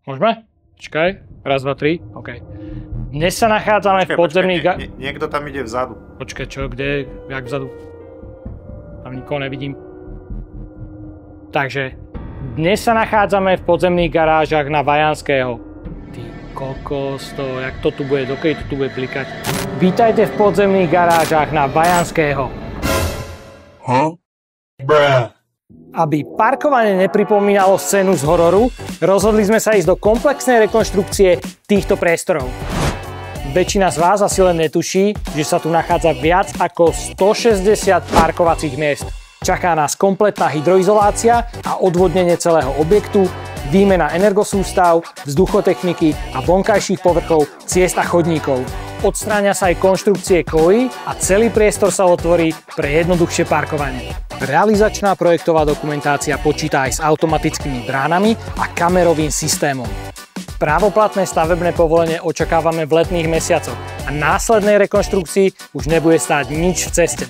Môžeme? Počkaj. Raz, dva, tri. OK. Dnes sa nachádzame v podzemných... Niekto tam ide vzadu. Počkaj, čo? Kde? Jak vzadu? Tam nikoho nevidím. Takže, dnes sa nachádzame v podzemných garážach na Vajanského. Ty kokos, jak to tu bude, dokedy to tu bude blikať. Vítajte v podzemných garážach na Vajanského. Bruh. Aby parkovanie nepripomínalo scénu z hororu, rozhodli sme sa ísť do komplexnej rekonštrukcie týchto priestorov. Väčšina z vás asi len netuší, že sa tu nachádza viac ako 160 parkovacích miest. Čaká nás kompletná hydroizolácia a odvodnenie celého objektu, výmena energosústav, vzduchotechniky a vonkajších povrchov, ciest a chodníkov. Odstráňa sa aj konštrukcie kojí a celý priestor sa otvorí pre jednoduchšie parkovanie. Realizačná projektová dokumentácia počíta aj s automatickými bránami a kamerovým systémom. Právoplatné stavebné povolenie očakávame v letných mesiacoch a následnej rekonštrukcii už nebude stáť nič v ceste.